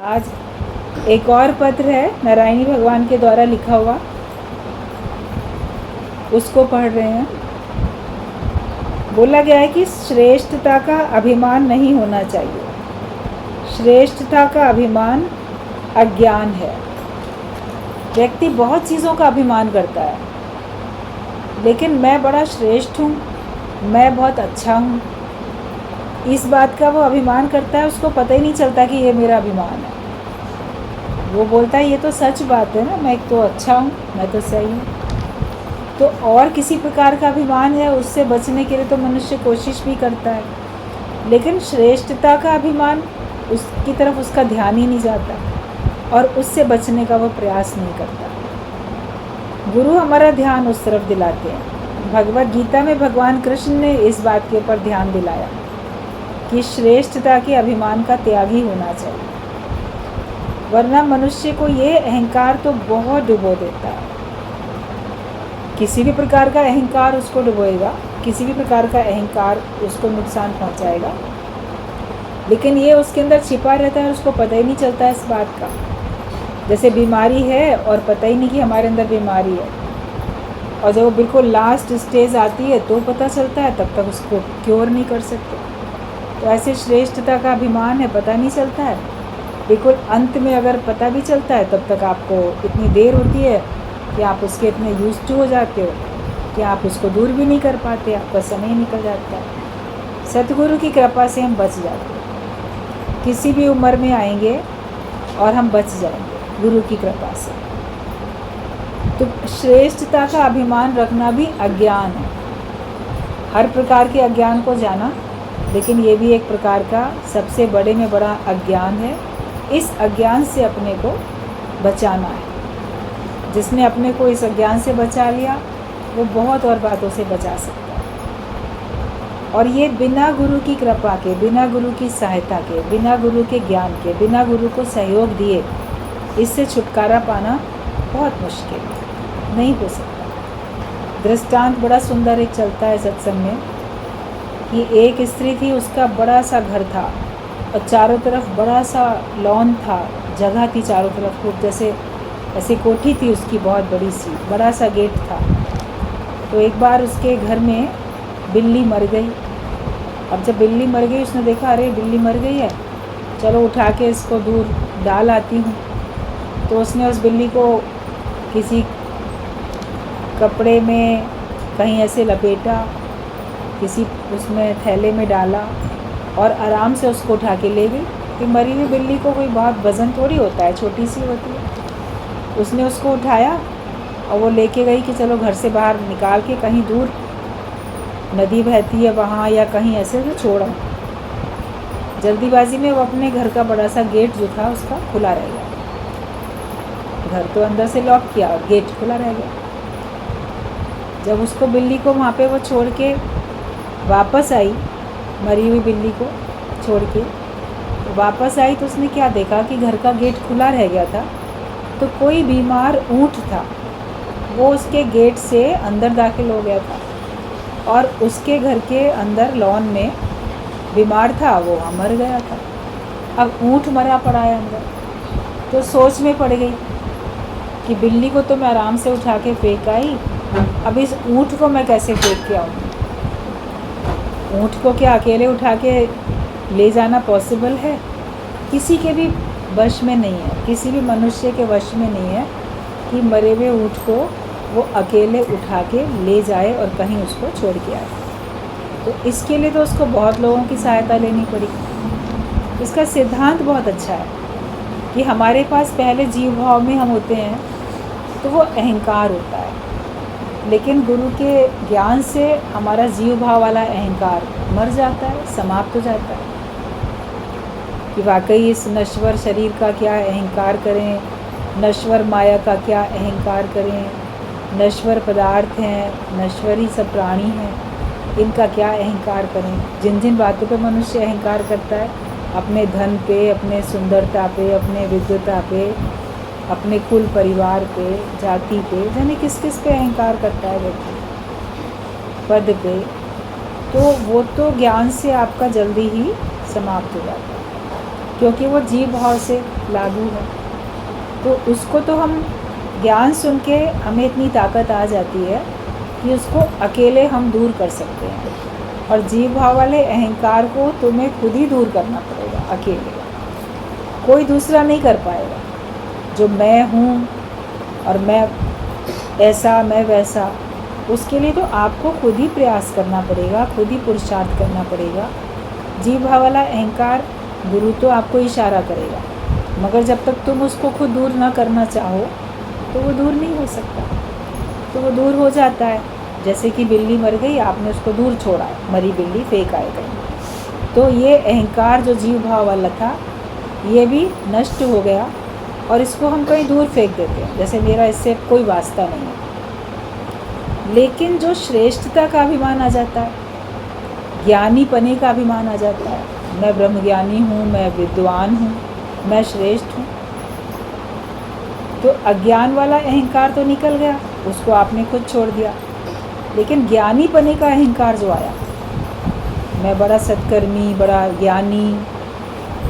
आज एक और पत्र है नारायणी भगवान के द्वारा लिखा हुआ, उसको पढ़ रहे हैं। बोला गया है कि श्रेष्ठता का अभिमान नहीं होना चाहिए। श्रेष्ठता का अभिमान अज्ञान है। व्यक्ति बहुत चीज़ों का अभिमान करता है, लेकिन मैं बड़ा श्रेष्ठ हूँ, मैं बहुत अच्छा हूँ, इस बात का वो अभिमान करता है। उसको पता ही नहीं चलता कि ये मेरा अभिमान है। वो बोलता है ये तो सच बात है ना, मैं तो अच्छा हूँ, मैं तो सही हूँ। तो और किसी प्रकार का अभिमान है, उससे बचने के लिए तो मनुष्य कोशिश भी करता है, लेकिन श्रेष्ठता का अभिमान उसकी तरफ उसका ध्यान ही नहीं जाता और उससे बचने का वो प्रयास नहीं करता। गुरु हमारा ध्यान उस तरफ दिलाते हैं। भगवद गीता में भगवान कृष्ण ने इस बात के ऊपर ध्यान दिलाया कि श्रेष्ठता के अभिमान का त्याग ही होना चाहिए, वरना मनुष्य को ये अहंकार तो बहुत डुबो देता है। किसी भी प्रकार का अहंकार उसको डुबोएगा, किसी भी प्रकार का अहंकार उसको नुकसान पहुंचाएगा, लेकिन ये उसके अंदर छिपा रहता है और उसको पता ही नहीं चलता है इस बात का। जैसे बीमारी है और पता ही नहीं कि हमारे अंदर बीमारी है, और जब वो बिल्कुल लास्ट स्टेज आती है तो पता चलता है, तब तक उसको क्योर नहीं कर सकते। तो ऐसे श्रेष्ठता का अभिमान है, पता नहीं चलता है, बिल्कुल अंत में अगर पता भी चलता है तब तक आपको इतनी देर होती है कि आप उसके इतने यूज्ड टू हो जाते हो कि आप उसको दूर भी नहीं कर पाते, आपका समय निकल जाता है। सतगुरु की कृपा से हम बच जाते हैं, किसी भी उम्र में आएंगे और हम बच जाएंगे गुरु की कृपा से। तो श्रेष्ठता का अभिमान रखना भी अज्ञान है। हर प्रकार के अज्ञान को जाना, लेकिन ये भी एक प्रकार का सबसे बड़े में बड़ा अज्ञान है। इस अज्ञान से अपने को बचाना है। जिसने अपने को इस अज्ञान से बचा लिया, वो बहुत और बातों से बचा सकता है। और ये बिना गुरु की कृपा के, बिना गुरु की सहायता के, बिना गुरु के ज्ञान के, बिना गुरु को सहयोग दिए इससे छुटकारा पाना बहुत मुश्किल है, नहीं हो सकता। दृष्टांत बड़ा सुंदर एक चलता है सत्संग में कि एक स्त्री थी, उसका बड़ा सा घर था और चारों तरफ बड़ा सा लॉन था, जगह थी चारों तरफ, खूब जैसे ऐसी कोठी थी उसकी बहुत बड़ी सी, बड़ा सा गेट था। तो एक बार उसके घर में बिल्ली मर गई। अब जब बिल्ली मर गई, उसने देखा अरे बिल्ली मर गई है, चलो उठा के इसको दूर डाल आती हूँ। तो उसने उस बिल्ली को किसी कपड़े में कहीं ऐसे लपेटा, किसी उसमें थैले में डाला और आराम से उसको उठा के ले गई। कि मरी हुई बिल्ली को कोई बहुत वज़न थोड़ी होता है, छोटी सी होती है। उसने उसको उठाया और वो लेके गई कि चलो घर से बाहर निकाल के कहीं दूर, नदी बहती है वहाँ या कहीं ऐसे तो छोड़ा। जल्दीबाजी में वो अपने घर का बड़ा सा गेट जो था उसका खुला रह गया। घर तो अंदर से लॉक किया और गेट खुला रह गया। जब उसको बिल्ली को वहाँ पे वो छोड़ के वापस आई, मरी हुई बिल्ली को छोड़ के तो वापस आई, तो उसने क्या देखा कि घर का गेट खुला रह गया था। तो कोई बीमार ऊँट था, वो उसके गेट से अंदर दाखिल हो गया था और उसके घर के अंदर लॉन में बीमार था, वो वहाँ मर गया था। अब ऊँट मरा पड़ा है अंदर। तो सोच में पड़ गई कि बिल्ली को तो मैं आराम से उठा के फेंक आई, अब इस ऊँट को मैं कैसे फेंक के आऊँ। ऊँट को क्या अकेले उठा के ले जाना पॉसिबल है? किसी के भी वश में नहीं है, किसी भी मनुष्य के वश में नहीं है कि मरे हुए ऊँट को वो अकेले उठा के ले जाए और कहीं उसको छोड़ के आए। तो इसके लिए तो उसको बहुत लोगों की सहायता लेनी पड़ी। इसका सिद्धांत बहुत अच्छा है कि हमारे पास पहले जीव भाव में हम होते हैं तो वो अहंकार होता है, लेकिन गुरु के ज्ञान से हमारा जीव भाव वाला अहंकार मर जाता है, समाप्त हो जाता है। कि वाकई इस नश्वर शरीर का क्या अहंकार करें, नश्वर माया का क्या अहंकार करें, नश्वर पदार्थ हैं, नश्वर ही सब प्राणी हैं, इनका क्या अहंकार करें। जिन जिन बातों पे मनुष्य अहंकार करता है, अपने धन पे, अपने सुंदरता पे, अपने विद्वता पे, अपने कुल परिवार पे, जाति पे, जाने किस किस पे अहंकार करता है व्यक्ति, पद पे, तो वो तो ज्ञान से आपका जल्दी ही समाप्त हो जाता है। क्योंकि वो जीव भाव से लागू है। तो उसको तो हम ज्ञान सुन के हमें इतनी ताकत आ जाती है कि उसको अकेले हम दूर कर सकते हैं। और जीव भाव वाले अहंकार को तुम्हें खुद ही दूर करना पड़ेगा अकेले, कोई दूसरा नहीं कर पाएगा। जो मैं हूँ और मैं ऐसा मैं वैसा, उसके लिए तो आपको खुद ही प्रयास करना पड़ेगा, खुद ही पुरुषार्थ करना पड़ेगा। जीव भाव वाला अहंकार गुरु तो आपको इशारा करेगा, मगर जब तक तुम उसको खुद दूर ना करना चाहो तो वो दूर नहीं हो सकता। तो वो दूर हो जाता है। जैसे कि बिल्ली मर गई, आपने उसको दूर छोड़ा, मरी बिल्ली फेंक आए कहीं, तो ये अहंकार जो जीव भाव वाला था ये भी नष्ट हो गया और इसको हम कहीं दूर फेंक देते हैं, जैसे मेरा इससे कोई वास्ता नहीं है। लेकिन जो श्रेष्ठता का अभिमान आ जाता है, ज्ञानी पने का अभिमान आ जाता है, मैं ब्रह्मज्ञानी हूँ, मैं विद्वान हूँ, मैं श्रेष्ठ हूँ, तो अज्ञान वाला अहंकार तो निकल गया, उसको आपने खुद छोड़ दिया। लेकिन ज्ञानी पने का अहंकार जो आया, मैं बड़ा सत्कर्मी, बड़ा ज्ञानी,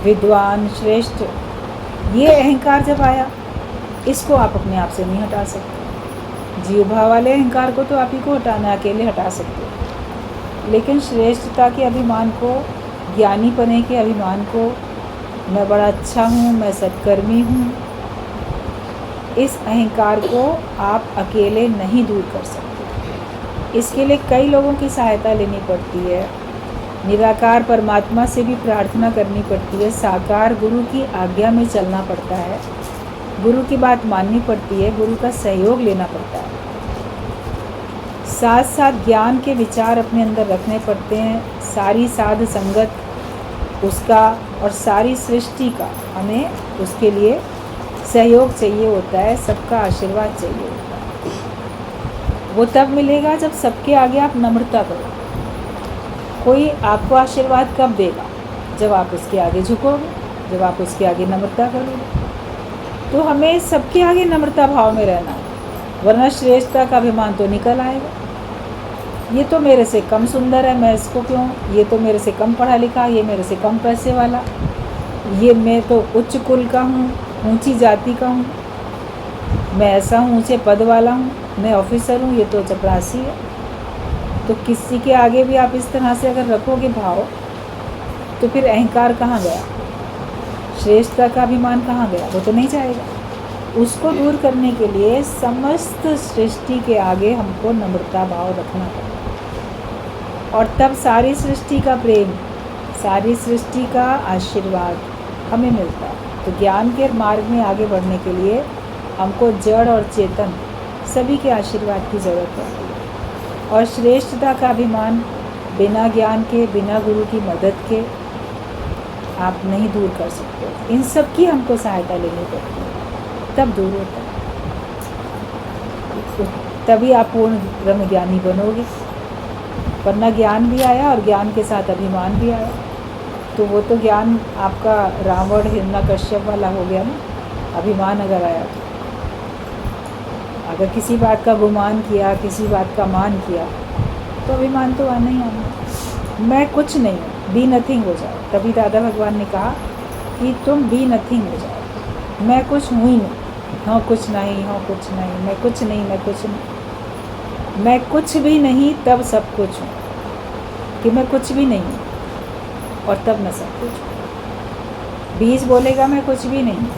विद्वान, श्रेष्ठ, ये अहंकार जब आया, इसको आप अपने आप से नहीं हटा सकते। जीव भाव वाले अहंकार को तो आप ही को हटाना है, अकेले हटा सकते हो। लेकिन श्रेष्ठता के अभिमान को, ज्ञानी पने के अभिमान को, मैं बड़ा अच्छा हूँ, मैं सत्कर्मी हूँ, इस अहंकार को आप अकेले नहीं दूर कर सकते। इसके लिए कई लोगों की सहायता लेनी पड़ती है, निराकार परमात्मा से भी प्रार्थना करनी पड़ती है, साकार गुरु की आज्ञा में चलना पड़ता है, गुरु की बात माननी पड़ती है, गुरु का सहयोग लेना पड़ता है। साथ साथ ज्ञान के विचार अपने अंदर रखने पड़ते हैं, सारी साध संगत उसका और सारी सृष्टि का हमें उसके लिए सहयोग चाहिए होता है, सबका आशीर्वाद चाहिए होता है। वो तब मिलेगा जब सबके आगे आप नम्रता करो। कोई आपको आशीर्वाद कब देगा? जब आप उसके आगे झुकोगे, जब आप उसके आगे नम्रता करोगे। तो हमें सबके आगे नम्रता भाव में रहना है, वरना श्रेष्ठता का अभिमान तो निकल आएगा। ये तो मेरे से कम सुंदर है, मैं इसको क्यों, ये तो मेरे से कम पढ़ा लिखा, ये मेरे से कम पैसे वाला, ये मैं तो उच्च कुल का हूँ, ऊंची जाति का हूँ, मैं ऐसा हूँ, ऊंचे पद वाला हूँ, मैं ऑफिसर हूँ, ये तो चपरासी है। तो किसी के आगे भी आप इस तरह से अगर रखोगे भाव, तो फिर अहंकार कहाँ गया, श्रेष्ठता का अभिमान कहाँ गया? वो तो नहीं जाएगा। उसको दूर करने के लिए समस्त सृष्टि के आगे हमको नम्रता भाव रखना पड़ेगा, और तब सारी सृष्टि का प्रेम, सारी सृष्टि का आशीर्वाद हमें मिलता है। तो ज्ञान के मार्ग में आगे बढ़ने के लिए हमको जड़ और चेतन सभी के आशीर्वाद की ज़रूरत पड़ती है। और श्रेष्ठता का अभिमान बिना ज्ञान के, बिना गुरु की मदद के आप नहीं दूर कर सकते। इन सब की हमको सहायता लेनी पड़ती है, तब दूर होता है। तभी आप पूर्ण ब्रह्मज्ञानी बनोगे। वरना ज्ञान भी आया और ज्ञान के साथ अभिमान भी आया, तो वो तो ज्ञान आपका रावण हिरण्यकश्यप वाला हो गया ना। अभिमान अगर आया तो, अगर किसी बात का गुमान किया, किसी बात का मान किया, तो अभिमान तो आना ही आना। मैं कुछ नहीं हूँ, बी नथिंग हो जाए। तभी दादा भगवान ने कहा कि तुम बी नथिंग हो जाओ, मैं कुछ हूँ ही नहीं, हाँ कुछ नहीं, हाँ कुछ नहीं, मैं कुछ नहीं, मैं कुछ नहीं, मैं कुछ भी नहीं, तब सब कुछ हूँ। कि मैं कुछ भी नहीं हूँ और तब मैं सब कुछ हूँ। बीज बोलेगा मैं कुछ भी नहीं,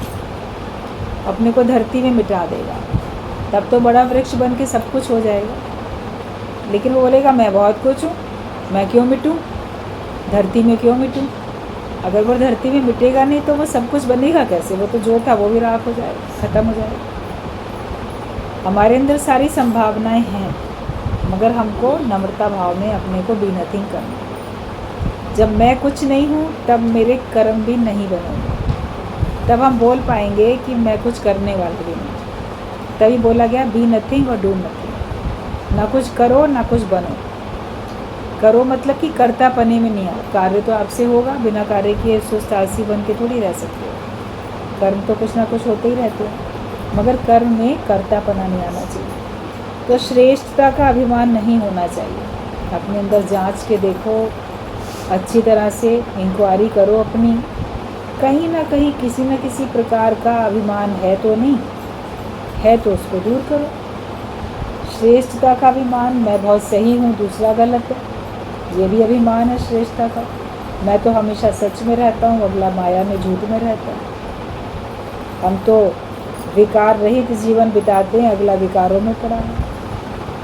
अपने को धरती में मिटा देगा, तब तो बड़ा वृक्ष बन के सब कुछ हो जाएगा। लेकिन वो बोलेगा मैं बहुत कुछ हूँ, मैं क्यों मिटूँ, धरती में क्यों मिटूँ। अगर वो धरती में मिटेगा नहीं तो वो सब कुछ बनेगा कैसे? वो तो जो था वो भी राख हो जाएगा, ख़त्म हो जाएगा। हमारे अंदर सारी संभावनाएं हैं, मगर हमको नम्रता भाव में अपने को बी नथिंग करना है। जब मैं कुछ नहीं हूँ तब मेरे कर्म भी नहीं बनेंगे, तब हम बोल पाएंगे कि मैं कुछ करने वाले भी नहीं। तभी बोला गया बी नथिंग और डू नथिंग। ना कुछ करो ना कुछ बनो। करो मतलब कि कर्ता पने में नहीं आओ। कार्य तो आपसे होगा, बिना कार्य किए सुस्त आलसी बन के थोड़ी रह सकते हो। कर्म तो कुछ ना कुछ होते ही रहते हैं, मगर कर्म में कर्तापना नहीं आना चाहिए। तो श्रेष्ठता का अभिमान नहीं होना चाहिए। अपने अंदर जांच के देखो, अच्छी तरह से इंक्वायरी करो अपनी, कहीं ना कहीं किसी न किसी प्रकार का अभिमान है तो नहीं है, तो उसको दूर करो। श्रेष्ठता का अभिमान, मैं बहुत सही हूँ दूसरा गलत है, ये भी अभिमान है श्रेष्ठता का। मैं तो हमेशा सच में रहता हूँ, अगला माया में झूठ में रहता है। हम तो विकार रहित जीवन बिताते हैं, अगला विकारों में पड़ा है।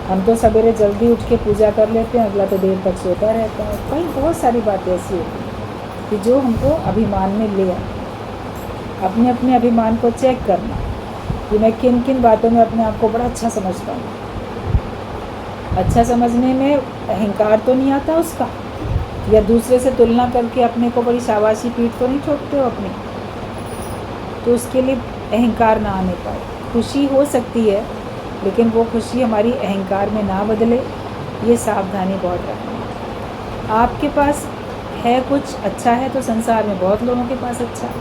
हम तो सवेरे जल्दी उठ के पूजा कर लेते हैं, अगला तो देर तक सोता रहता है। कई बहुत सारी बातें ऐसी होती हैं कि जो हमको अभिमान में ले आए। अपने अपने अभिमान को चेक करना कि मैं किन किन बातों में अपने आप को बड़ा अच्छा समझता हूँ। अच्छा समझने में अहंकार तो नहीं आता उसका, या दूसरे से तुलना करके अपने को बड़ी शाबाशी पीठ तो नहीं ठोकते हो अपनी, तो उसके लिए अहंकार ना आने पाए। खुशी हो सकती है, लेकिन वो खुशी हमारी अहंकार में ना बदले, ये सावधानी बहुत रखनी। आपके पास है कुछ अच्छा है तो संसार में बहुत लोगों के पास अच्छा है,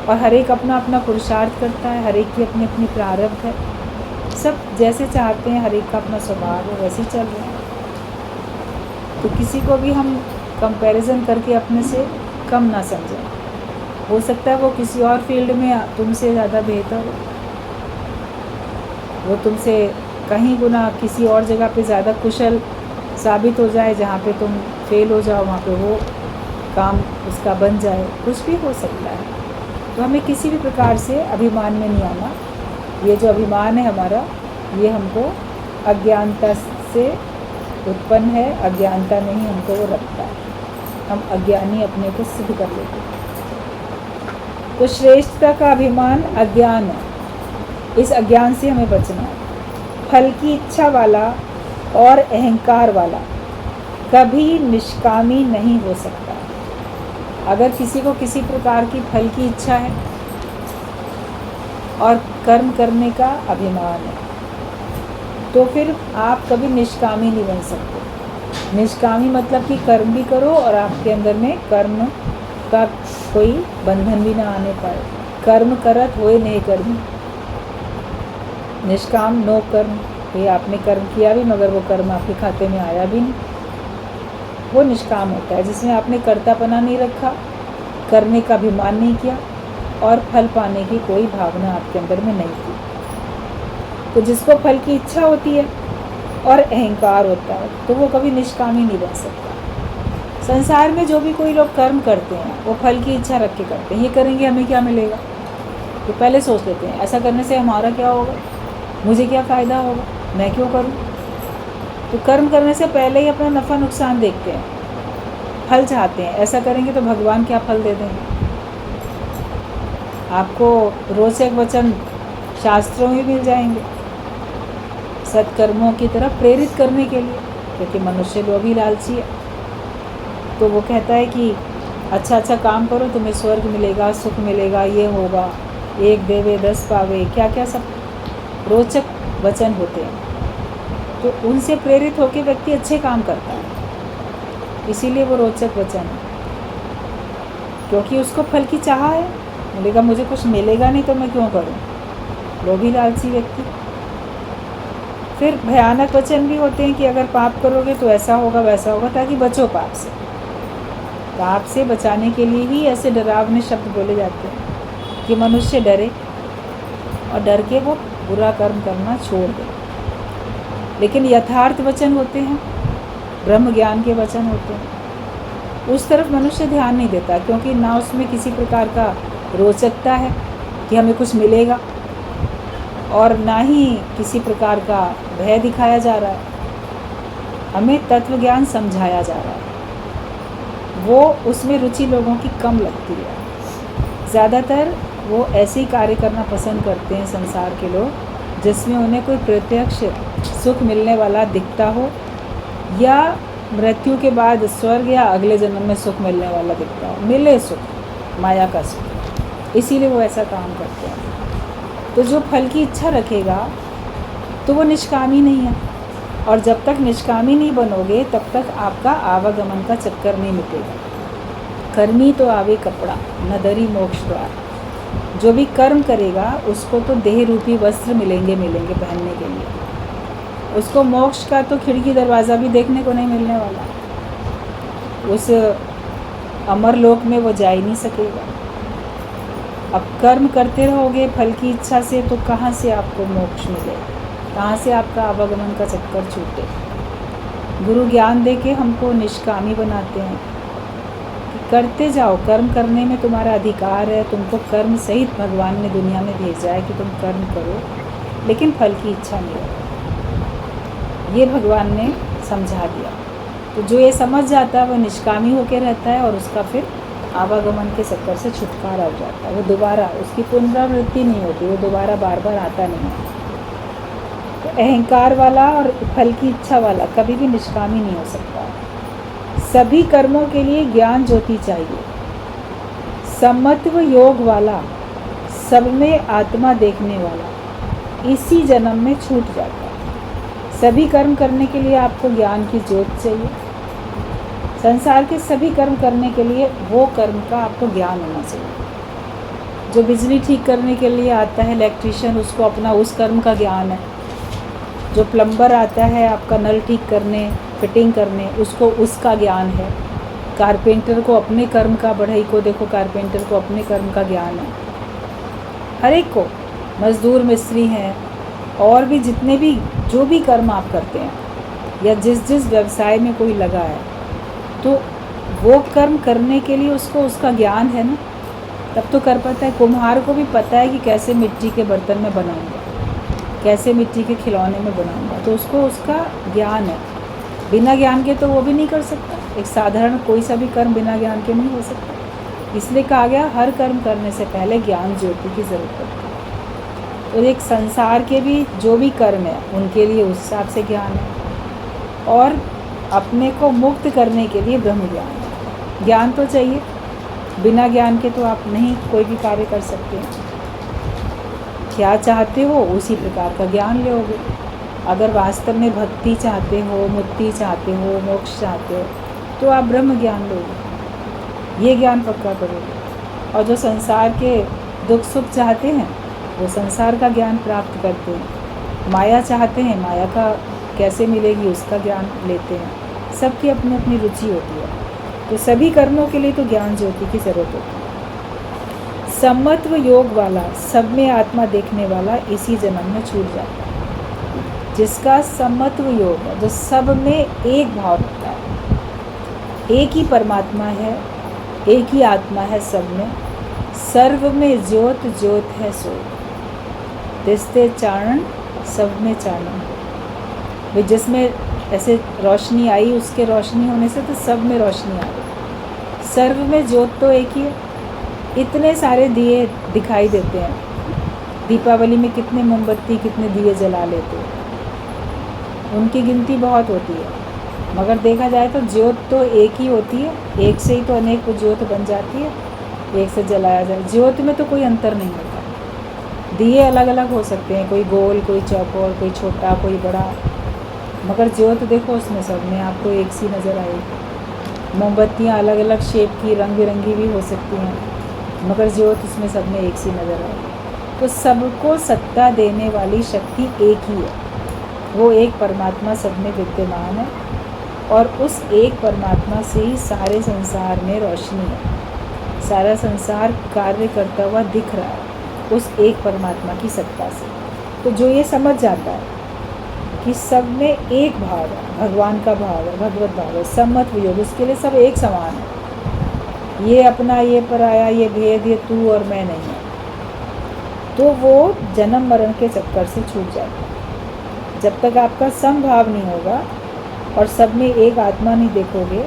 और हर एक अपना अपना पुरुषार्थ करता है, हर एक की अपनी अपनी प्रारब्ध है। सब जैसे चाहते हैं, हर एक का अपना स्वभाव है, वैसे ही चल रहे हैं। तो किसी को भी हम कंपैरिजन करके अपने से कम ना समझें। हो सकता है वो किसी और फील्ड में तुमसे ज़्यादा बेहतर हो, वो तुमसे कहीं गुना किसी और जगह पे ज़्यादा कुशल साबित हो जाए, जहाँ पे तुम फेल हो जाओ वहाँ पे वो काम उसका बन जाए, कुछ भी हो सकता है। तो हमें किसी भी प्रकार से अभिमान में नहीं आना। ये जो अभिमान है हमारा, ये हमको अज्ञानता से उत्पन्न है, अज्ञानता में ही हमको वो रखता है। हम अज्ञानी अपने को सिद्ध कर लेते हैं। तो श्रेष्ठता का अभिमान अज्ञान है, इस अज्ञान से हमें बचना है। फल की इच्छा वाला और अहंकार वाला कभी निष्कामी नहीं हो सकता। अगर किसी को किसी प्रकार की फल की इच्छा है और कर्म करने का अभिमान है, तो फिर आप कभी निष्कामी नहीं बन सकते। निष्कामी मतलब कि कर्म भी करो और आपके अंदर में कर्म का कोई बंधन भी ना आने पाए। कर्म करत होए नहीं कर्म, निष्काम नो कर्म। ये आपने कर्म किया भी मगर वो कर्म आपके खाते में आया भी नहीं, वो निष्काम होता है। जिसमें आपने कर्तापना नहीं रखा, करने का अभिमान नहीं किया और फल पाने की कोई भावना आपके अंदर में नहीं थी। तो जिसको फल की इच्छा होती है और अहंकार होता है, तो वो कभी निष्कामी नहीं बन सकता। संसार में जो भी कोई लोग कर्म करते हैं, वो फल की इच्छा रख के करते हैं। ये करेंगे हमें क्या मिलेगा, तो पहले सोच लेते हैं ऐसा करने से हमारा क्या होगा, मुझे क्या फ़ायदा होगा, मैं क्यों करूं। तो कर्म करने से पहले ही अपना नफ़ा नुकसान देखते हैं, फल चाहते हैं। ऐसा करेंगे तो भगवान क्या फल दे देंगे। आपको रोचक वचन शास्त्रों में मिल जाएंगे सत्कर्मों की तरफ प्रेरित करने के लिए, क्योंकि मनुष्य लोग ही लालची है। तो वो कहता है कि अच्छा अच्छा काम करो, तुम्हें स्वर्ग मिलेगा, सुख मिलेगा, ये होगा, एक देवे 10 पावे, क्या क्या सब रोचक वचन होते हैं। तो उनसे प्रेरित होकर व्यक्ति अच्छे काम करता है, इसीलिए वो रोचक वचन है, क्योंकि उसको फल की चाह है। बोलेगा मुझे कुछ मिलेगा नहीं तो मैं क्यों करूं, लोभी लालची व्यक्ति। फिर भयानक वचन भी होते हैं कि अगर पाप करोगे तो ऐसा होगा वैसा होगा, ताकि बचो पाप से। पाप से बचाने के लिए ही ऐसे डरावने शब्द बोले जाते हैं कि मनुष्य डरे और डर के वो बुरा कर्म करना छोड़ दे। लेकिन यथार्थ वचन होते हैं, ब्रह्म ज्ञान के वचन होते हैं, उस तरफ मनुष्य ध्यान नहीं देता, क्योंकि ना उसमें किसी प्रकार का रोचकता है कि हमें कुछ मिलेगा, और ना ही किसी प्रकार का भय दिखाया जा रहा है। हमें तत्व ज्ञान समझाया जा रहा है, वो उसमें रुचि लोगों की कम लगती है। ज़्यादातर वो ऐसे ही कार्य करना पसंद करते हैं संसार के लोग जिसमें उन्हें कोई प्रत्यक्ष सुख मिलने वाला दिखता हो, या मृत्यु के बाद स्वर्ग या अगले जन्म में सुख मिलने वाला दिखता हो। मिले सुख, माया का सुख, इसीलिए वो ऐसा काम करते हैं। तो जो फल की इच्छा रखेगा तो वो निष्कामी नहीं है, और जब तक निष्कामी नहीं बनोगे तब तक आपका आवागमन का चक्कर नहीं मिटेगा। कर्मी तो आवे कपड़ा न दरी मोक्ष द्वार। जो भी कर्म करेगा उसको तो देह रूपी वस्त्र मिलेंगे पहनने के लिए, उसको मोक्ष का तो खिड़की दरवाज़ा भी देखने को नहीं मिलने वाला। उस अमर लोक में वो जा ही नहीं सकेगा। अब कर्म करते रहोगे फल की इच्छा से, तो कहाँ से आपको मोक्ष मिले, कहाँ से आपका आवागमन का चक्कर छूटे। गुरु ज्ञान दे के हमको निष्कामी बनाते हैं कि करते जाओ, कर्म करने में तुम्हारा अधिकार है, तुमको कर्म सहित भगवान ने दुनिया में भेजा है कि तुम कर्म करो, लेकिन फल की इच्छा नहीं है। ये भगवान ने समझा दिया। तो जो ये समझ जाता है वो निष्कामी होकर रहता है, और उसका फिर आवागमन के चक्कर से छुटकारा हो जाता है। वो दोबारा उसकी पुनरावृत्ति नहीं होती, वो दोबारा बार बार आता नहीं है। तो अहंकार वाला और फल की इच्छा वाला कभी भी निष्कामी नहीं हो सकता। सभी कर्मों के लिए ज्ञान ज्योति चाहिए। समत्व योग वाला, सब में आत्मा देखने वाला इसी जन्म में छूट जाता है। सभी कर्म करने के लिए आपको ज्ञान की ज्योत चाहिए। संसार के सभी कर्म करने के लिए वो कर्म का आपको ज्ञान होना चाहिए। जो बिजली ठीक करने के लिए आता है इलेक्ट्रीशियन, उसको अपना उस कर्म का ज्ञान है। जो प्लम्बर आता है आपका नल ठीक करने, फिटिंग करने, उसको उसका ज्ञान है। कारपेंटर को अपने कर्म का, बढ़ई को देखो, कारपेंटर को अपने कर्म का ज्ञान है। हर एक को, मजदूर मिस्त्री हैं, और भी जितने भी जो भी कर्म आप करते हैं, या जिस जिस व्यवसाय में कोई लगा है, तो वो कर्म करने के लिए उसको उसका ज्ञान है ना, तब तो कर पाता है। कुम्हार को भी पता है कि कैसे मिट्टी के बर्तन में बनाऊंगा, कैसे मिट्टी के खिलौने में बनाऊंगा, तो उसको उसका ज्ञान है। बिना ज्ञान के तो वो भी नहीं कर सकता। एक साधारण कोई सा भी कर्म बिना ज्ञान के नहीं हो सकता। इसलिए कहा गया हर कर्म करने से पहले ज्ञान ज्योति की ज़रूरत पड़ती है। तो एक संसार के भी जो भी कर्म है उनके लिए उस हिसाब से ज्ञान है, और अपने को मुक्त करने के लिए ब्रह्म ज्ञान है। ज्ञान तो चाहिए, बिना ज्ञान के तो आप नहीं कोई भी कार्य कर सकते हैं। क्या चाहते हो उसी प्रकार का ज्ञान लोगे। अगर वास्तव में भक्ति चाहते हो, मुक्ति चाहते हो, मोक्ष चाहते हो, तो आप ब्रह्म ज्ञान लोगे, ये ज्ञान पक्का करोगे। और जो संसार के दुख सुख चाहते हैं वो संसार का ज्ञान प्राप्त करते हैं। माया चाहते हैं, माया का कैसे मिलेगी उसका ज्ञान लेते हैं। सबकी अपनी अपनी रुचि होती है। तो सभी कर्मों के लिए तो ज्ञान ज्योति की ज़रूरत होती है। समत्व योग वाला, सब में आत्मा देखने वाला इसी जन्म में छूट जाता है। जिसका समत्व योग है, जो सब में एक भाव रखता है, एक ही परमात्मा है, एक ही आत्मा है सब में, सर्व में ज्योत ज्योत है सो, दिसते चारण सब में चानन। वे जिसमें ऐसे रोशनी आई, उसके रोशनी होने से तो सब में रोशनी आ गई। सर्व में ज्योत तो एक ही है। इतने सारे दिए दिखाई देते हैं। दीपावली में कितने मोमबत्ती, कितने दिए जला लेते हैं, उनकी गिनती बहुत होती है, मगर देखा जाए तो ज्योत तो एक ही होती है। एक से ही तो अनेक ज्योत बन जाती है, एक से जलाया जाए। ज्योत में तो कोई अंतर नहीं होता। दिए अलग अलग हो सकते हैं, कोई गोल, कोई चौकोर, कोई छोटा, कोई बड़ा, मगर ज्योत देखो उसमें सब में आपको एक सी नज़र आएगी। मोमबत्तियाँ अलग अलग शेप की, रंग बिरंगी भी हो सकती हैं, मगर ज्योत उसमें सब में एक सी नज़र आएगी। तो सबको सत्ता देने वाली शक्ति एक ही है। वो एक परमात्मा सब में विद्यमान है, और उस एक परमात्मा से ही सारे संसार में रोशनी है। सारा संसार कार्य करता हुआ दिख रहा है उस एक परमात्मा की सत्ता से। तो जो ये समझ जाता है कि सब में एक भाव है, भगवान का भाव है, भगवत भाव है, समत्व योग, उसके लिए सब एक समान है। ये अपना, ये पराया, ये भेद, ये तू और मैं नहीं है, तो वो जन्म मरण के चक्कर से छूट जाता है। जब तक आपका समभाव नहीं होगा और सब में एक आत्मा नहीं देखोगे,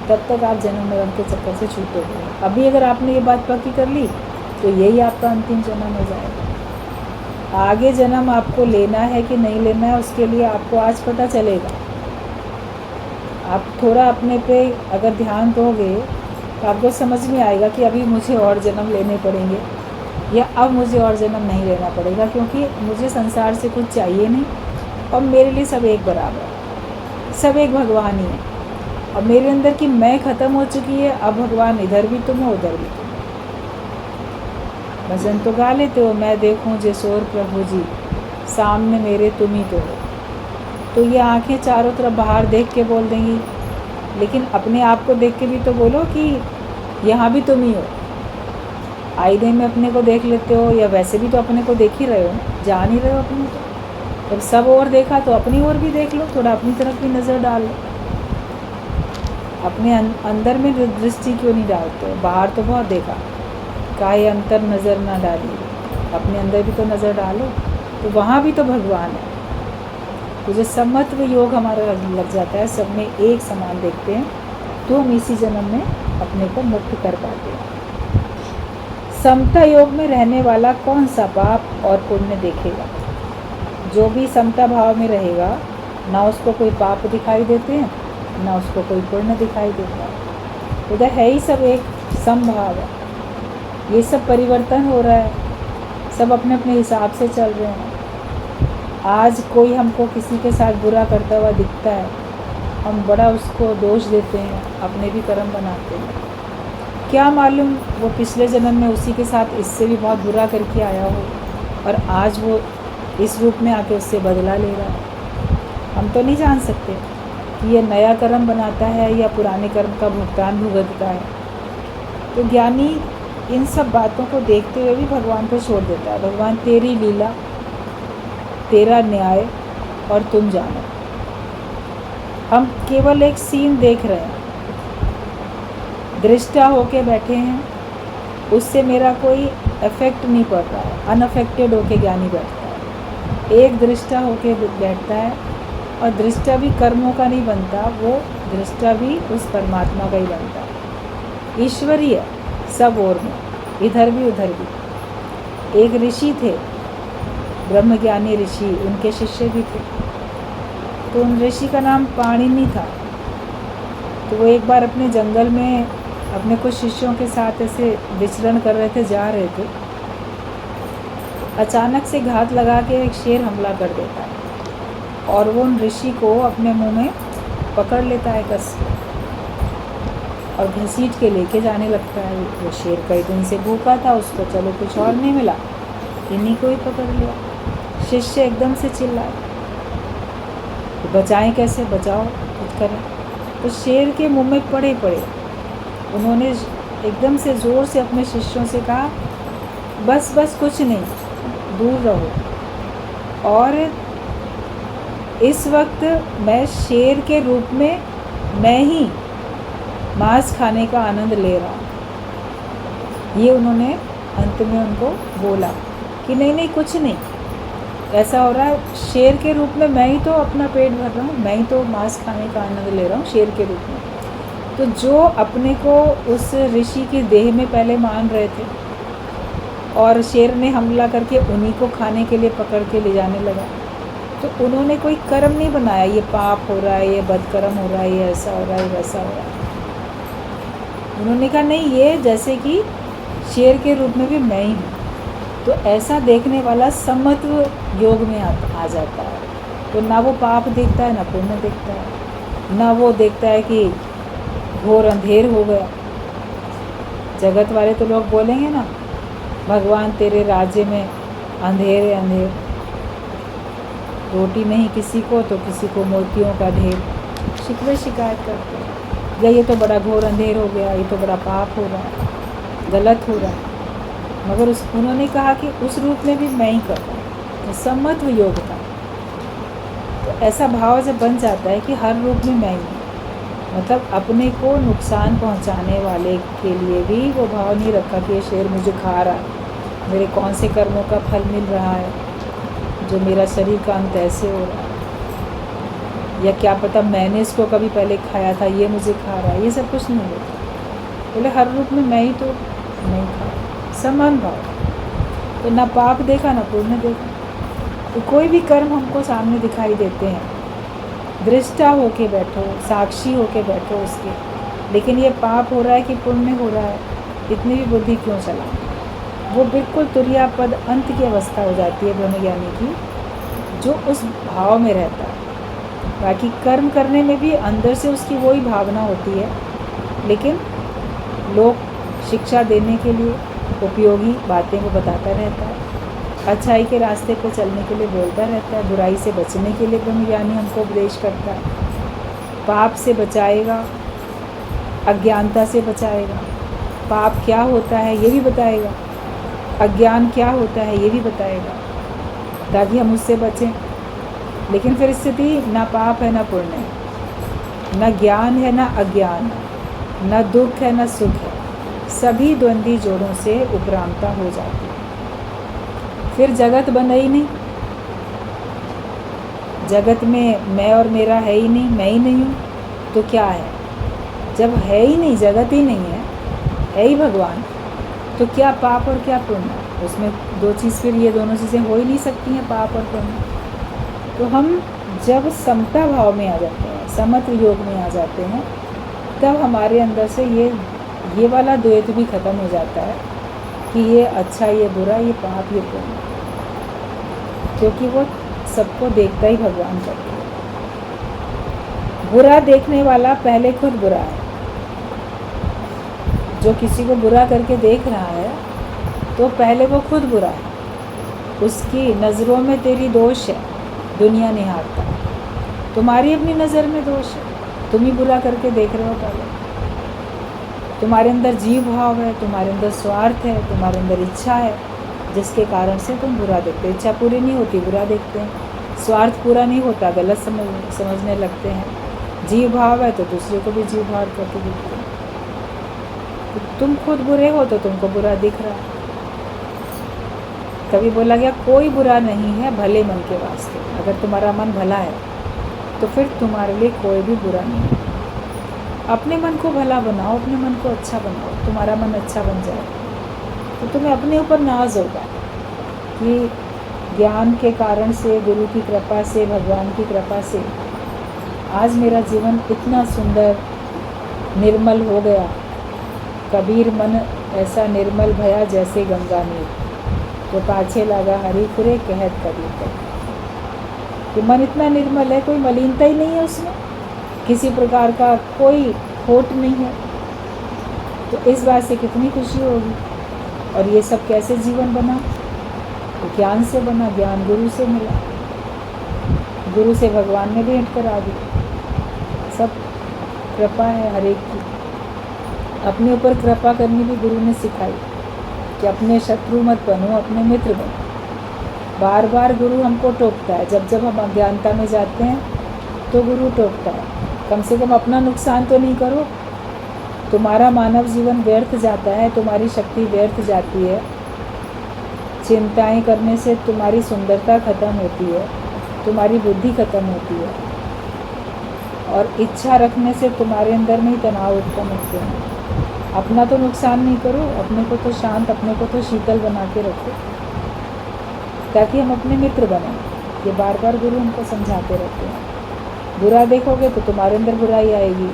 तब तक आप जन्म मरण के चक्कर से छूटोगे। अभी अगर आपने ये बात पक्की कर ली तो यही आपका अंतिम जन्म हो जाएगा। आगे जन्म आपको लेना है कि नहीं लेना है, उसके लिए आपको आज पता चलेगा। आप थोड़ा अपने पे अगर ध्यान दोगे तो आपको समझ में आएगा कि अभी मुझे और जन्म लेने पड़ेंगे, या अब मुझे और जन्म नहीं लेना पड़ेगा, क्योंकि मुझे संसार से कुछ चाहिए नहीं, और मेरे लिए सब एक बराबर है, सब एक भगवान ही है। अब मेरे अंदर की मैं ख़त्म हो चुकी है, अब भगवान इधर भी तुम हो, उधर भी तुम। भजन तो गा लेते हो, मैं देखूं जिसोर प्रभु जी, सामने मेरे तुम ही तो हो। तो ये आंखें चारों तरफ बाहर देख के बोल देंगी, लेकिन अपने आप को देख के भी तो बोलो कि यहाँ भी तुम ही हो। आईने में अपने को देख लेते हो, या वैसे भी तो अपने को देख ही रहे हो ना, जान ही रहे हो अपने को। जब सब और देखा तो अपनी ओर भी देख लो, थोड़ा अपनी तरफ भी नज़र डाल लो। अपने अंदर में दृष्टि क्यों नहीं डालते हो? बाहर तो बहुत देखा, काहे अंतर नज़र ना डालिए, अपने अंदर भी तो नज़र डालो, तो वहाँ भी तो भगवान है। तो जो समत्व योग हमारा लग जाता है, सब में एक समान देखते हैं, तो हम इसी जन्म में अपने को मुक्त कर पाते हैं। समता योग में रहने वाला कौन सा पाप और पुण्य देखेगा? जो भी समता भाव में रहेगा, ना उसको कोई पाप दिखाई देते हैं, ना उसको कोई पुण्य दिखाई देता है। उधर है ही सब एक समभाव है। ये सब परिवर्तन हो रहा है, सब अपने अपने हिसाब से चल रहे हैं। आज कोई हमको किसी के साथ बुरा करता हुआ दिखता है, हम बड़ा उसको दोष देते हैं, अपने भी कर्म बनाते हैं। क्या मालूम वो पिछले जन्म में उसी के साथ इससे भी बहुत बुरा करके आया हो, और आज वो इस रूप में आके उससे बदला ले रहा है। हम तो नहीं जान सकते कि ये नया कर्म बनाता है या पुराने कर्म का भुगतान भुगतता है। तो ज्ञानी इन सब बातों को देखते हुए भी भगवान को छोड़ देता है। भगवान तेरी लीला, तेरा न्याय, और तुम जानो। हम केवल एक सीन देख रहे हैं, दृष्टा होके बैठे हैं, उससे मेरा कोई इफेक्ट नहीं पड़ रहा है। अनअफेक्टेड होके ज्ञानी बैठता है। एक दृष्टा होके बैठता है, और दृष्टा भी कर्मों का नहीं बनता, वो दृष्टा भी उस परमात्मा का ही बनता है। ईश्वरीय है सब ओर में, इधर भी उधर भी। एक ऋषि थे, ब्रह्मज्ञानी ऋषि, उनके शिष्य भी थे। तो उन ऋषि का नाम पाणिनि था। तो वो एक बार अपने जंगल में अपने कुछ शिष्यों के साथ ऐसे विचरण कर रहे थे, जा रहे थे। अचानक से घात लगा के एक शेर हमला कर देता है, और वो उन ऋषि को अपने मुंह में पकड़ लेता है कस के, और घसीट के लेके जाने लगता है। वो शेर कई दिन से भूखा था, उसको चलो कुछ और नहीं मिला, इन्हीं को ही पकड़ लिया। शिष्य एकदम से चिल्लाए, तो बचाएं कैसे, बचाओ, कुछ करें। तो शेर के मुंह में पड़े उन्होंने एकदम से ज़ोर से अपने शिष्यों से कहा, बस बस कुछ नहीं, दूर रहो। और इस वक्त मैं शेर के रूप में मैं ही मांस खाने का आनंद ले रहा हूँ। ये उन्होंने अंत में उनको बोला कि नहीं नहीं कुछ नहीं, ऐसा हो रहा है, शेर के रूप में मैं ही तो अपना पेट भर रहा हूँ, मैं ही तो मांस खाने का आनंद ले रहा हूँ शेर के रूप में। तो जो अपने को उस ऋषि की देह में पहले मान रहे थे, और शेर ने हमला करके उन्हीं को खाने के लिए पकड़ के ले जाने लगा, तो उन्होंने कोई कर्म नहीं बनाया, ये पाप हो रहा है, ये बदकर्म हो रहा है, ये ऐसा हो रहा है, वैसा हो रहा है। उन्होंने कहा नहीं, ये जैसे कि शेर के रूप में भी मैं ही हूँ। तो ऐसा देखने वाला समत्व योग में आ जाता है। तो ना वो पाप देखता है, ना पुण्य देखता है, ना वो देखता है कि घोर अंधेर हो गया। जगत वाले तो लोग बोलेंगे ना, भगवान तेरे राज्य में अंधेर है अंधेर, रोटी नहीं किसी को तो किसी को मोतियों का ढेर। शिकवे शिकायत करते हैं, या ये तो बड़ा घोर अंधेर हो गया, ये तो बड़ा पाप हो रहा है, गलत हो रहा है। मगर उन्होंने कहा कि उस रूप में भी मैं ही करता हूँ, तो सम्मत्व योग था। तो ऐसा भाव जब बन जाता है कि हर रूप में मैं ही हूँ, मतलब अपने को नुकसान पहुँचाने वाले के लिए भी वो भाव नहीं रखा कि ये शेर मुझे खा रहा है, मेरे कौन से कर्मों का फल मिल रहा है, जो मेरा शरीर का अंत ऐसे हो रहा है, या क्या पता मैंने इसको कभी पहले खाया था, ये मुझे खा रहा है। ये सब कुछ नहीं होता। बोले हर रूप में मैं ही तो नहीं खा, समान भाव। तो ना पाप देखा ना पुण्य देखा। तो कोई भी कर्म हमको सामने दिखाई देते हैं, दृष्टा होके बैठो, साक्षी होके बैठो उसके, लेकिन ये पाप हो रहा है कि पुण्य हो रहा है, इतनी भी बुद्धि क्यों चला। वो बिल्कुल तुर्यापद अंत की अवस्था हो जाती है ब्रह्मज्ञानी की, जो उस भाव में रहता है। बाकी कर्म करने में भी अंदर से उसकी वही भावना होती है, लेकिन लोग शिक्षा देने के लिए उपयोगी बातें वो बताता रहता है, अच्छाई के रास्ते पर चलने के लिए बोलता रहता है, बुराई से बचने के लिए ब्रह्मज्ञानी हमको उपदेश करता है। पाप से बचाएगा, अज्ञानता से बचाएगा, पाप क्या होता है ये भी बताएगा, अज्ञान क्या होता है ये भी बताएगा, ताकि हम उससे बचें। लेकिन फिर स्थिति ना पाप है ना पुण्य है, ना ज्ञान है ना अज्ञान है, ना दुख है ना सुख है, सभी द्वंद्वी जोड़ों से उपरामता हो जाती है। फिर जगत बना ही नहीं, जगत में मैं और मेरा है ही नहीं, मैं ही नहीं हूँ, तो क्या है? जब है ही नहीं, जगत ही नहीं है ही भगवान, तो क्या पाप और क्या पुण्य? उसमें दो चीज़, फिर ये दोनों चीज़ें हो ही नहीं सकती हैं, पाप और पुण्य। तो हम जब समता भाव में आ जाते हैं, समत्व योग में आ जाते हैं, तब हमारे अंदर से ये वाला द्वैत भी ख़त्म हो जाता है कि ये अच्छा ये बुरा, ये पाप ये पुण्य, क्योंकि वो सबको देखता ही भगवान करता है। बुरा देखने वाला पहले खुद बुरा है। जो किसी को बुरा करके देख रहा है तो पहले वो खुद बुरा है, उसकी नज़रों में तेरी दोष है, दुनिया निहारता। तुम्हारी अपनी नज़र में दोष है, तुम ही बुरा करके देख रहे हो। पहले तुम्हारे अंदर जीव भाव है, तुम्हारे अंदर स्वार्थ है, तुम्हारे अंदर इच्छा है, जिसके कारण से तुम बुरा देखते हो। इच्छा पूरी नहीं होती, बुरा देखते हैं। स्वार्थ पूरा नहीं होता, गलत समझने लगते हैं। जीव भाव है तो दूसरे को भी जीव भाव करके देखते हैं। तो तुम खुद बुरे हो तो तुमको बुरा दिख रहा है। कभी बोला गया कोई बुरा नहीं है भले मन के वास्ते। अगर तुम्हारा मन भला है तो फिर तुम्हारे लिए कोई भी बुरा नहीं है। अपने मन को भला बनाओ, अपने मन को अच्छा बनाओ, तुम्हारा मन अच्छा बन जाए तो तुम्हें अपने ऊपर नाज होगा कि ज्ञान के कारण से, गुरु की कृपा से, भगवान की कृपा से आज मेरा जीवन इतना सुंदर निर्मल हो गया। कबीर मन ऐसा निर्मल भया जैसे गंगा नीर, तो पाछे लगा हरि फिरे कहत कबीर कबीर। कि मन इतना निर्मल है, कोई मलिनता ही नहीं है उसमें, किसी प्रकार का कोई खोट नहीं है। तो इस बात से कितनी खुशी होगी। और ये सब कैसे जीवन बना? तो ज्ञान से बना, ज्ञान गुरु से मिला, गुरु से भगवान ने भेंट करा दी। सब कृपा है हर एक की। अपने ऊपर कृपा करनी भी गुरु ने सिखाई कि अपने शत्रु मत बनो, अपने मित्र बनो। बार बार गुरु हमको टोकता है, जब जब हम अज्ञानता में जाते हैं तो गुरु टोकता है, कम से कम अपना नुकसान तो नहीं करो। तुम्हारा मानव जीवन व्यर्थ जाता है, तुम्हारी शक्ति व्यर्थ जाती है। चिंताएं करने से तुम्हारी सुंदरता खत्म होती है, तुम्हारी बुद्धि खत्म होती है, और इच्छा रखने से तुम्हारे अंदर में ही तनाव उत्पन्न होते हैं। अपना तो नुकसान नहीं करो, अपने को तो शांत, अपने को तो शीतल बना के रखो, ताकि हम अपने मित्र बने। ये बार बार गुरु हमको समझाते रहते हैं। बुरा देखोगे तो तुम्हारे अंदर बुराई आएगी,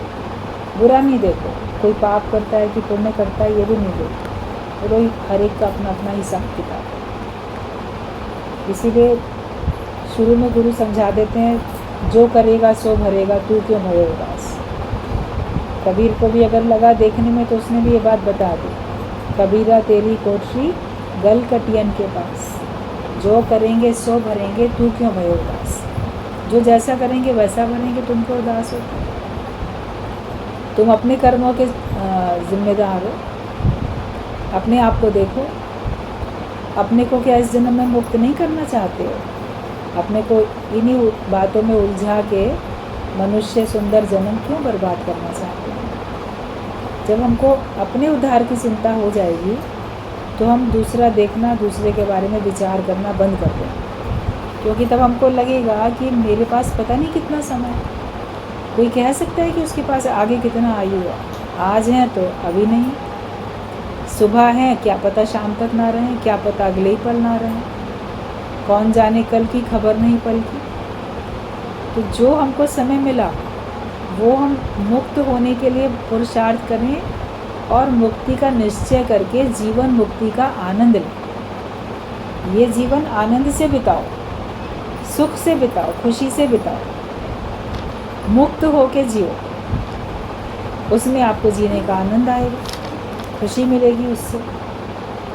बुरा नहीं देखो। कोई पाप करता है कि पुण्य करता है ये भी नहीं देखो। बोलो हर एक का अपना अपना हिसाब किताब है। इसीलिए शुरू में गुरु समझा देते हैं, जो करेगा सो भरेगा, तू क्यों भरे उदास। कबीर को भी अगर लगा देखने में तो उसने भी ये बात बता दी, कबीरा तेरी कोठरी गल कटियन के पास, जो करेंगे सो भरेंगे, तू क्यों भय उदास। जो जैसा करेंगे वैसा भरेंगे, तुमको उदास होता है। तुम अपने कर्मों के जिम्मेदार हो। अपने आप को देखो, अपने को क्या इस जन्म में मुक्त नहीं करना चाहते हो? अपने को इन्हीं बातों में उलझा के मनुष्य सुंदर जन्म क्यों बर्बाद करना चाहते हैं? जब हमको अपने उद्धार की चिंता हो जाएगी तो हम दूसरा देखना, दूसरे के बारे में विचार करना बंद कर दें, क्योंकि तब हमको लगेगा कि मेरे पास पता नहीं कितना समय है। कोई कह सकता है कि उसके पास आगे कितना आयु है? आज है तो अभी नहीं, सुबह है क्या पता शाम तक ना रहें, क्या पता अगले ही पल ना रहें, कौन जाने कल की खबर नहीं पल की। तो जो हमको समय मिला वो हम मुक्त होने के लिए पुरुषार्थ करें और मुक्ति का निश्चय करके जीवन मुक्ति का आनंद लें। ये जीवन आनंद से बिताओ, सुख से बिताओ, खुशी से बिताओ, मुक्त होके जियो। उसमें आपको जीने का आनंद आएगा, खुशी मिलेगी उससे।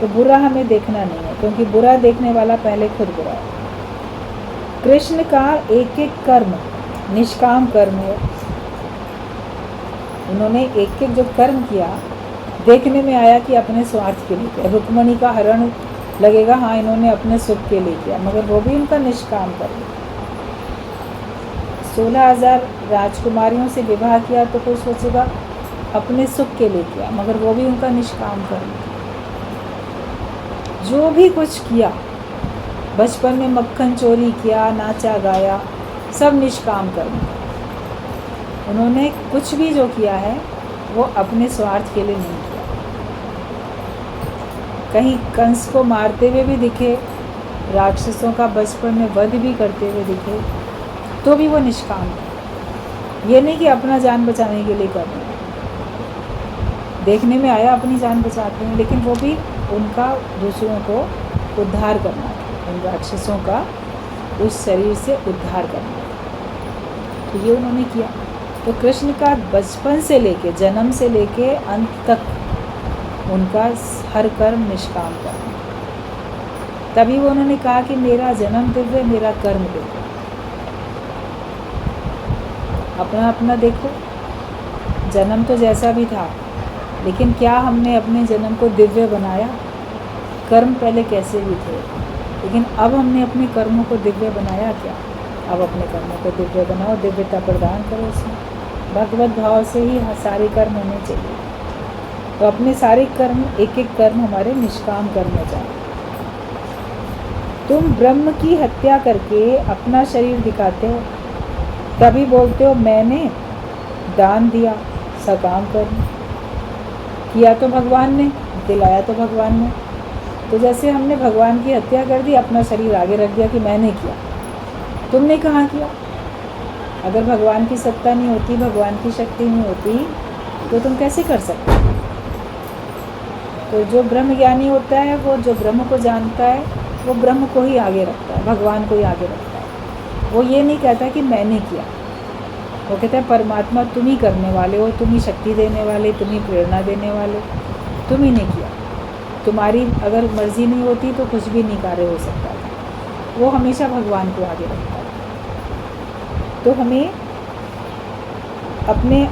तो बुरा हमें देखना नहीं है, क्योंकि बुरा देखने वाला पहले खुद बुरा है। कृष्ण का एक एक कर्म निष्काम कर्म है। उन्होंने एक एक जो कर्म किया देखने में आया कि अपने स्वार्थ के लिए किया। रुक्मणी का हरण लगेगा, हाँ इन्होंने अपने सुख के लिए किया, मगर वो भी उनका निष्काम कर्म। 16,000 राजकुमारियों से विवाह किया तो कोई सोचेगा अपने सुख के लिए किया, मगर वो भी उनका निष्काम कर्म। जो भी कुछ किया, बचपन में मक्खन चोरी किया, नाचा गाया, सब निष्काम कर्म। उन्होंने कुछ भी जो किया है वो अपने स्वार्थ के लिए नहीं किया। कहीं कंस को मारते हुए भी दिखे, राक्षसों का बचपन में वध भी करते हुए दिखे, तो भी वो निष्काम है। ये नहीं कि अपना जान बचाने के लिए कर रहे हैं। देखने में आया अपनी जान बचाते हैं, लेकिन वो भी उनका दूसरों को उद्धार करना है, उन राक्षसों का उस शरीर से उद्धार करना है। तो ये उन्होंने किया। तो कृष्ण का बचपन से लेके, जन्म से लेके अंत तक उनका हर कर्म निष्काम कर्म। तभी वो उन्होंने कहा कि मेरा जन्म दिव्य, मेरा कर्म दिव्य। अपना अपना देखो, जन्म तो जैसा भी था, लेकिन क्या हमने अपने जन्म को दिव्य बनाया? कर्म पहले कैसे भी थे, लेकिन अब हमने अपने कर्मों को दिव्य बनाया क्या? अब अपने कर्मों को दिव्य बनाओ, दिव्यता प्रदान करो उसमें। भगवत भाव से ही सारे कर्म होने चाहिए। तो अपने सारे कर्म, एक एक कर्म हमारे निष्काम कर्म हो जाए। तुम ब्रह्म की हत्या करके अपना शरीर दिखाते हो, तभी बोलते हो मैंने दान दिया, सकाम कर्म किया तो भगवान ने, दिलाया तो भगवान ने। तो जैसे हमने भगवान की हत्या कर दी, अपना शरीर आगे रख दिया कि मैंने किया। तुमने कहाँ किया? अगर भगवान की सत्ता नहीं होती, भगवान की शक्ति नहीं होती, तो तुम कैसे कर सकते? तो जो ब्रह्म ज्ञानी होता है, वो जो ब्रह्म को जानता है, वो ब्रह्म को ही आगे रखता है, भगवान को ही आगे रखता है। वो ये नहीं कहता कि मैंने किया, वो कहता है परमात्मा तुम ही करने वाले हो, तुम ही शक्ति देने वाले, तुम ही प्रेरणा देने वाले, तुम ही ने किया। तुम्हारी अगर मर्जी नहीं होती तो कुछ भी नहीं कार्य हो सकता था। वो हमेशा भगवान को आगे रखता है। तो हमें अपने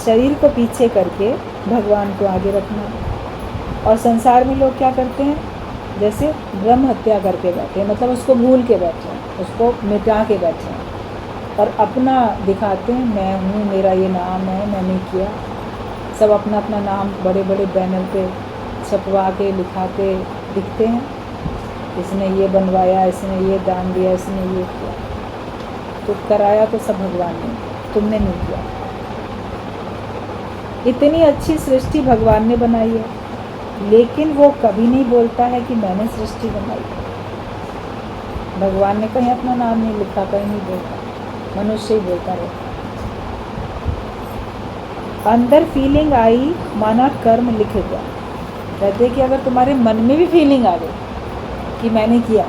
शरीर को पीछे करके भगवान को आगे रखना है। और संसार में लोग क्या करते हैं, जैसे ब्रह्म हत्या करके बैठे हैं, मतलब उसको भूल के बैठे हैं, उसको मिटा के बैठे हैं, और अपना दिखाते हैं मैं हूँ, मेरा ये नाम है, मैंने किया। सब अपना अपना नाम बड़े बड़े बैनर पे छपवा के लिखा के दिखते हैं, इसने ये बनवाया, इसने ये दान दिया, इसने ये किया। तो कराया तो सब भगवान ने, तुमने नहीं किया। इतनी अच्छी सृष्टि भगवान ने बनाई है, लेकिन वो कभी नहीं बोलता है कि मैंने सृष्टि बनाई। भगवान ने कहीं अपना नाम नहीं लिखा, कहीं नहीं बोलता, मनुष्य ही बोलता रहता। अंदर फीलिंग आई माना कर्म लिख गया। कहते कि अगर तुम्हारे मन में भी फीलिंग आ गई कि मैंने किया,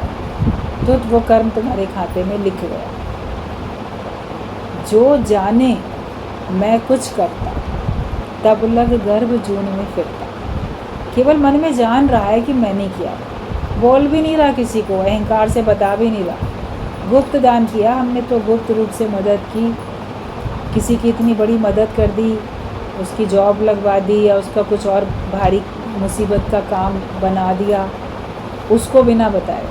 तो वो कर्म तुम्हारे खाते में लिख गया। जो जाने मैं कुछ करता, तब लग गर्भ जून में फिरता। केवल मन में जान रहा है कि मैंने किया, बोल भी नहीं रहा किसी को, अहंकार से बता भी नहीं रहा। गुप्त दान किया हमने, तो गुप्त रूप से मदद की, किसी की इतनी बड़ी मदद कर दी, उसकी जॉब लगवा दी, या उसका कुछ और भारी मुसीबत का काम बना दिया, उसको बिना बताए।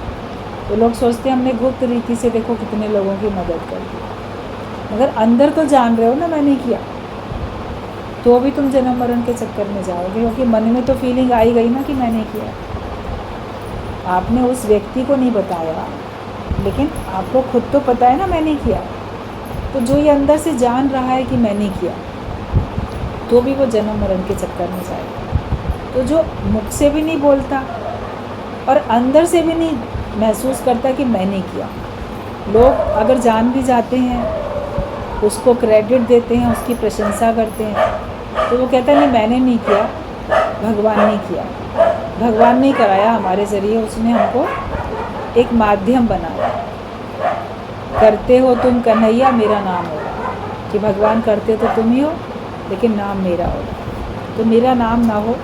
तो लोग सोचते हैं हमने गुप्त रीति से देखो कितने लोगों की मदद कर दी, मगर अंदर तो जान रहे हो ना मैंने किया, तो भी तुम जन्म मरण के चक्कर में जाओगे, क्योंकि मन में तो फीलिंग आई गई ना कि मैंने किया। आपने उस व्यक्ति को नहीं बताया, लेकिन आपको खुद तो पता है ना मैंने किया। तो जो ये अंदर से जान रहा है कि मैंने किया, तो भी वो जन्म मरण के चक्कर में जाएगा। तो जो मुख से भी नहीं बोलता और अंदर से भी नहीं महसूस करता कि मैंने किया, लोग अगर जान भी जाते हैं, उसको क्रेडिट देते हैं, उसकी प्रशंसा करते हैं, तो वो कहता है नहीं मैंने नहीं किया, भगवान ने किया। भगवान ने कराया हमारे ज़रिए, उसने हमको एक माध्यम बनाया। करते हो तुम कन्हैया, मेरा नाम होगा, कि भगवान करते तो तुम ही हो, लेकिन नाम मेरा होगा। तो मेरा नाम ना हो,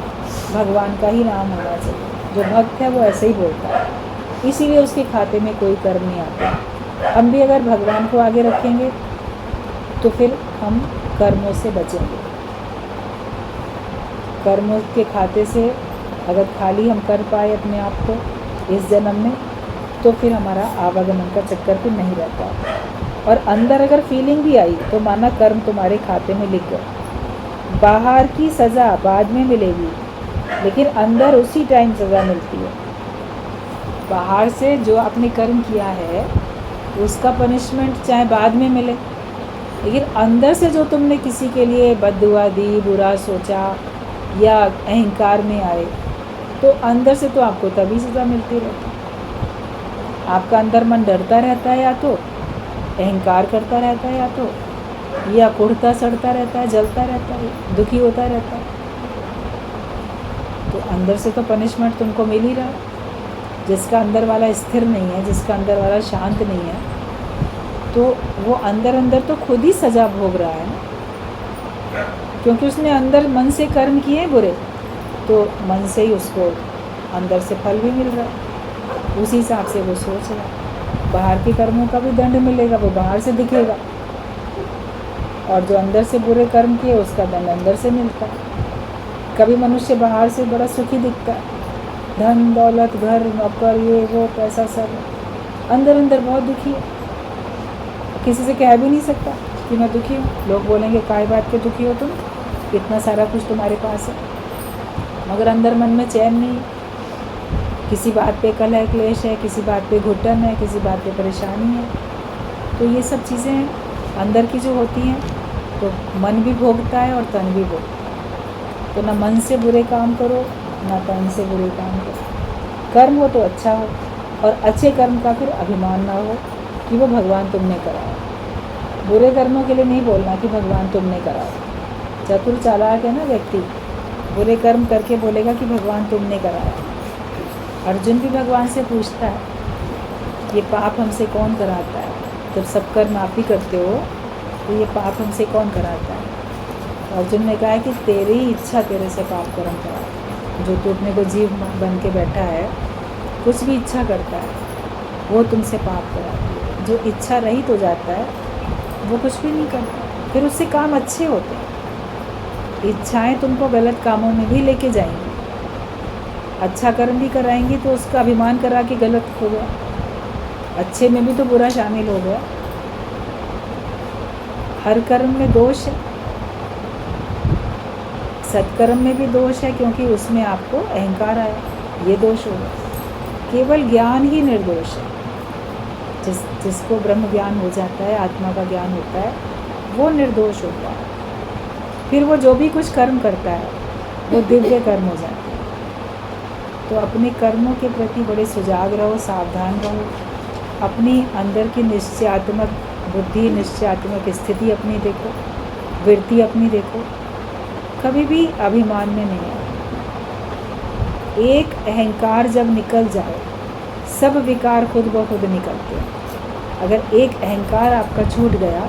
भगवान का ही नाम होना चाहिए। जो भक्त है वो ऐसे ही बोलता है, इसीलिए उसके खाते में कोई कर्म नहीं आता। हम भी अगर भगवान को आगे रखेंगे तो फिर हम कर्मों से बचेंगे। कर्मों के खाते से अगर खाली हम कर पाए अपने आप को इस जन्म में, तो फिर हमारा आवागमन का चक्कर फिर नहीं रहता। और अंदर अगर फीलिंग भी आई तो माना कर्म तुम्हारे खाते में लिख गए। बाहर की सज़ा बाद में मिलेगी, लेकिन अंदर उसी टाइम सज़ा मिलती है। बाहर से जो आपने कर्म किया है उसका पनिशमेंट चाहे बाद में मिले, लेकिन अंदर से जो तुमने किसी के लिए बद्दुआ दी, बुरा सोचा या अहंकार में आए, तो अंदर से तो आपको तभी सज़ा मिलती रहती है। आपका अंदर मन डरता रहता है, या तो अहंकार करता रहता है, या तो या कुढ़ता सड़ता रहता है, जलता रहता है, दुखी होता रहता है। तो अंदर से तो पनिशमेंट तुमको मिल ही रहा है। जिसका अंदर वाला स्थिर नहीं है, जिसका अंदर वाला शांत नहीं है, तो वो अंदर अंदर तो खुद ही सज़ा भोग रहा है ना, क्योंकि उसने अंदर मन से कर्म किए बुरे, तो मन से ही उसको अंदर से फल भी मिल रहा है। उसी हिसाब से वो सोच रहा है। बाहर के कर्मों का भी दंड मिलेगा, वो बाहर से दिखेगा, और जो अंदर से बुरे कर्म किए उसका दंड अंदर से मिलता है। कभी मनुष्य बाहर से बड़ा सुखी दिखता है, धन दौलत, घर, नौकर, ये वो, पैसा, सब, अंदर अंदर बहुत दुखी है। किसी से कह भी नहीं सकता कि मैं दुखी हूँ। लोग बोलेंगे काय बात के दुखी हो तुम, इतना सारा कुछ तुम्हारे पास है, मगर अंदर मन में चैन नहीं है। किसी बात पे कलह क्लेश है, किसी बात पे घुटन है, किसी बात पे परेशानी है। तो ये सब चीज़ें अंदर की जो होती हैं, तो मन भी भोगता है और तन भी भोगता है। तो ना मन से बुरे काम करो, ना तन से बुरे काम करो। कर्म हो तो अच्छा हो, और अच्छे कर्म का फिर अभिमान ना हो कि वो भगवान तुमने कराया। बुरे कर्मों के लिए नहीं बोलना कि भगवान तुमने कराया। चतुर चालाक है ना व्यक्ति, बुरे कर्म करके बोलेगा कि भगवान तुमने कराया। अर्जुन भी भगवान से पूछता है ये पाप हमसे कौन कराता है। जब सब कर्म आप ही करते हो तो ये पाप हमसे कौन कराता है। तो अर्जुन ने कहा है कि तेरी इच्छा तेरे से पाप कर्म कराता है। जो तू अपने को जीव बन के बैठा है, कुछ भी इच्छा करता है, वो तुमसे पाप कराती है। जो इच्छा रहित हो जाता है वो कुछ भी नहीं करता, फिर उससे काम अच्छे होते हैं। इच्छाएं तुमको गलत कामों में भी लेके जाएंगी। अच्छा कर्म भी कराएंगी तो उसका अभिमान करा के गलत हो गया, अच्छे में भी तो बुरा शामिल हो गया। हर कर्म में दोष है, सत्कर्म में भी दोष है, क्योंकि उसमें आपको अहंकार आया, ये दोष होगा। केवल ज्ञान ही निर्दोष है। जिसको ब्रह्म ज्ञान हो जाता है, आत्मा का ज्ञान होता है, वो निर्दोष होता है। फिर वो जो भी कुछ कर्म करता है वो दिव्य कर्म हो जाता है। तो अपने कर्मों के प्रति बड़े सुजाग रहो, सावधान रहो। अपनी अंदर की निश्चयात्मक बुद्धि, निश्चयात्मक स्थिति अपनी देखो, वृत्ति अपनी देखो। कभी भी अभिमान में नहीं आए। एक अहंकार जब निकल जाए, सब विकार खुद ब खुद निकलते हैं। अगर एक अहंकार आपका छूट गया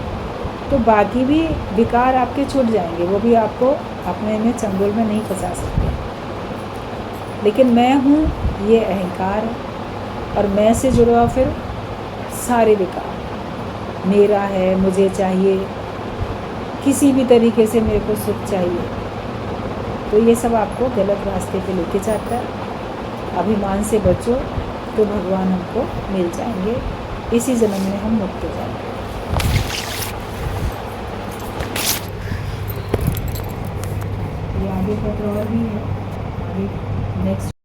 तो बाकी भी विकार आपके छूट जाएंगे, वो भी आपको अपने में चंगुल में नहीं फंसा सकते। लेकिन मैं हूँ, ये अहंकार है, और मैं से जुड़ा फिर सारे विकार। मेरा है, मुझे चाहिए, किसी भी तरीके से मेरे को सुख चाहिए, तो ये सब आपको गलत रास्ते पे लेके जाता है। अभिमान से बचो तो भगवान हमको मिल जाएंगे, इसी जन्म में हम मुक्त हो जाएंगे। ये आगे पत्र और भी है, आगे नेक्स्ट